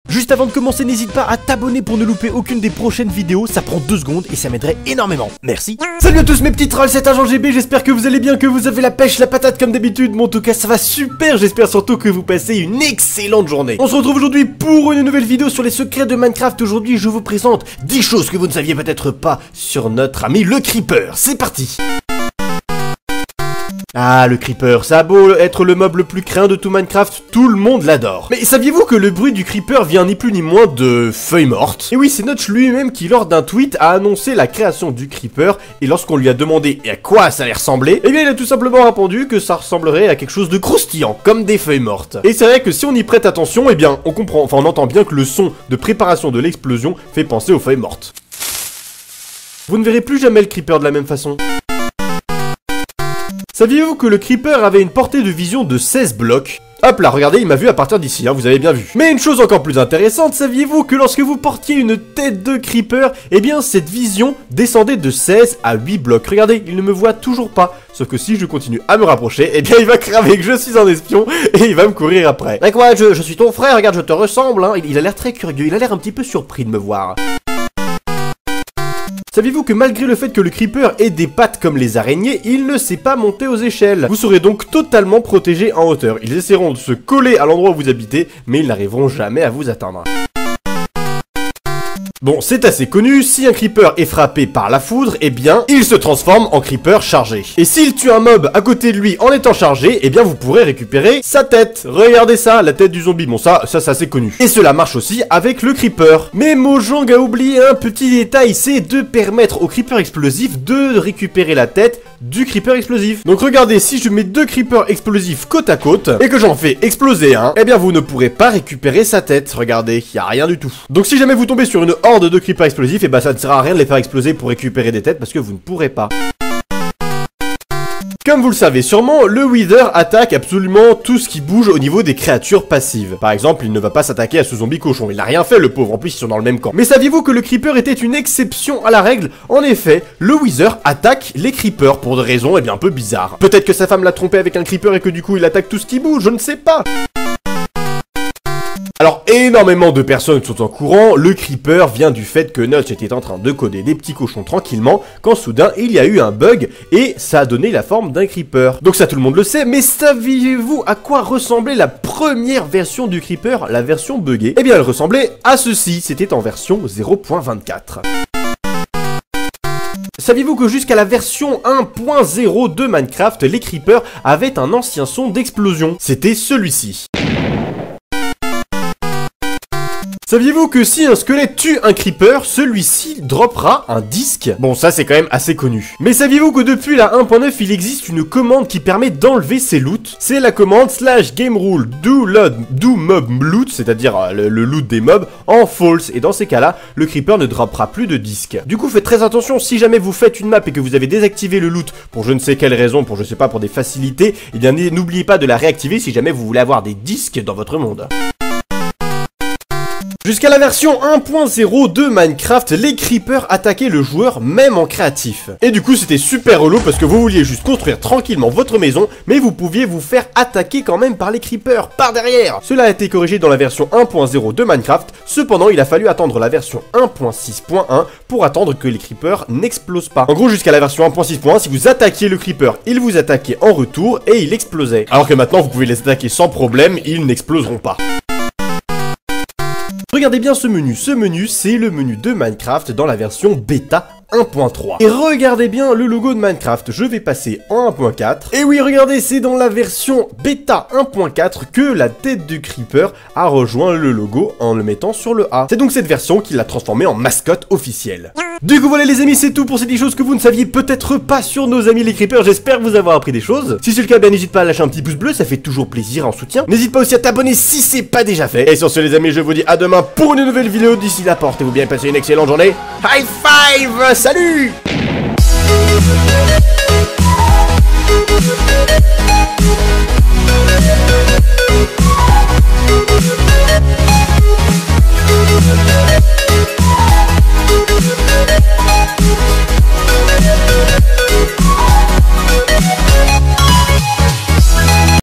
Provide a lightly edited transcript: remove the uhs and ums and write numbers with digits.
Juste avant de commencer, n'hésite pas à t'abonner pour ne louper aucune des prochaines vidéos, ça prend 2 secondes et ça m'aiderait énormément. Merci. Salut à tous mes petits trolls, c'est Agent GB, j'espère que vous allez bien, que vous avez la pêche, la patate comme d'habitude. Moi en tout cas ça va super, j'espère surtout que vous passez une excellente journée. On se retrouve aujourd'hui pour une nouvelle vidéo sur les secrets de Minecraft. Aujourd'hui je vous présente 10 choses que vous ne saviez peut-être pas sur notre ami le Creeper. C'est parti. Ah, le Creeper, ça a beau être le mob le plus craint de tout Minecraft, tout le monde l'adore. Mais saviez-vous que le bruit du Creeper vient ni plus ni moins de feuilles mortes? Et oui, c'est Notch lui-même qui, lors d'un tweet, a annoncé la création du Creeper, et lorsqu'on lui a demandé à quoi ça allait ressembler, eh bien il a tout simplement répondu que ça ressemblerait à quelque chose de croustillant, comme des feuilles mortes. Et c'est vrai que si on y prête attention, eh bien on comprend, enfin on entend bien que le son de préparation de l'explosion fait penser aux feuilles mortes. Vous ne verrez plus jamais le Creeper de la même façon. Saviez-vous que le Creeper avait une portée de vision de 16 blocs? Hop là, regardez, il m'a vu à partir d'ici, hein, vous avez bien vu. Mais une chose encore plus intéressante, saviez-vous que lorsque vous portiez une tête de Creeper, eh bien cette vision descendait de 16 à 8 blocs. Regardez, il ne me voit toujours pas. Sauf que si je continue à me rapprocher, eh bien il va cramer que je suis un espion et il va me courir après. Mais quoi, je suis ton frère, regarde, je te ressemble, hein. Il a l'air très curieux, il a l'air un petit peu surpris de me voir. Saviez-vous que malgré le fait que le Creeper ait des pattes comme les araignées, il ne sait pas monter aux échelles? Vous serez donc totalement protégé en hauteur. Ils essaieront de se coller à l'endroit où vous habitez, mais ils n'arriveront jamais à vous atteindre. Bon, c'est assez connu, si un Creeper est frappé par la foudre, eh bien, il se transforme en Creeper chargé. Et s'il tue un mob à côté de lui en étant chargé, eh bien, vous pourrez récupérer sa tête. Regardez ça, la tête du zombie. Bon, ça c'est assez connu. Et cela marche aussi avec le Creeper. Mais Mojang a oublié un petit détail, c'est de permettre au Creeper explosif de récupérer la tête du Creeper explosif. Donc regardez, si je mets 2 Creepers explosifs côte à côte, et que j'en fais exploser un, eh bien, vous ne pourrez pas récupérer sa tête. Regardez, il n'y a rien du tout. Donc si jamais vous tombez sur une horde de Creepers explosifs, et bah ça ne sert à rien de les faire exploser pour récupérer des têtes parce que vous ne pourrez pas. Comme vous le savez sûrement, le Wither attaque absolument tout ce qui bouge au niveau des créatures passives. Par exemple, il ne va pas s'attaquer à ce zombie cochon, il n'a rien fait le pauvre, en plus ils sont dans le même camp. Mais saviez-vous que le Creeper était une exception à la règle? En effet, le Wither attaque les Creepers pour des raisons eh bien un peu bizarres. Peut-être que sa femme l'a trompé avec un Creeper et que du coup il attaque tout ce qui bouge, je ne sais pas. Alors, énormément de personnes sont en courant, le Creeper vient du fait que Notch était en train de coder des petits cochons tranquillement, quand soudain il y a eu un bug, et ça a donné la forme d'un Creeper. Donc ça tout le monde le sait, mais saviez-vous à quoi ressemblait la première version du Creeper, la version buggée? Eh bien elle ressemblait à ceci, c'était en version 0.24. Saviez-vous que jusqu'à la version 1.0 de Minecraft, les Creepers avaient un ancien son d'explosion? C'était celui-ci. Saviez-vous que si un squelette tue un Creeper, celui-ci droppera un disque? Bon, ça c'est quand même assez connu. Mais saviez-vous que depuis la 1.9, il existe une commande qui permet d'enlever ces loots? C'est la commande /gamerule do mob loot, c'est-à-dire le loot des mobs, en false. Et dans ces cas-là, le Creeper ne droppera plus de disque. Du coup, faites très attention, si jamais vous faites une map et que vous avez désactivé le loot pour je ne sais quelle raison, pour je sais pas, pour des facilités, eh bien n'oubliez pas de la réactiver si jamais vous voulez avoir des disques dans votre monde. Jusqu'à la version 1.0 de Minecraft, les Creepers attaquaient le joueur même en créatif. Et du coup c'était super relou parce que vous vouliez juste construire tranquillement votre maison, mais vous pouviez vous faire attaquer quand même par les Creepers, par derrière. Cela a été corrigé dans la version 1.0 de Minecraft, cependant il a fallu attendre la version 1.6.1 pour attendre que les Creepers n'explosent pas. En gros jusqu'à la version 1.6.1, si vous attaquiez le Creeper, il vous attaquait en retour et il explosait. Alors que maintenant vous pouvez les attaquer sans problème, ils n'exploseront pas. Regardez bien ce menu c'est le menu de Minecraft dans la version bêta 1.3. Et regardez bien le logo de Minecraft, je vais passer en 1.4. Et oui, regardez, c'est dans la version bêta 1.4 que la tête du Creeper a rejoint le logo en le mettant sur le A. C'est donc cette version qui l'a transformé en mascotte officielle. Du coup voilà les amis, c'est tout pour ces 10 choses que vous ne saviez peut-être pas sur nos amis les Creepers. J'espère vous avoir appris des choses. Si c'est le cas, bien n'hésite pas à lâcher un petit pouce bleu, ça fait toujours plaisir en soutien. N'hésite pas aussi à t'abonner si c'est pas déjà fait. Et sur ce les amis, je vous dis à demain pour une nouvelle vidéo. D'ici là, portez-vous bien et passez une excellente journée. High five, salut!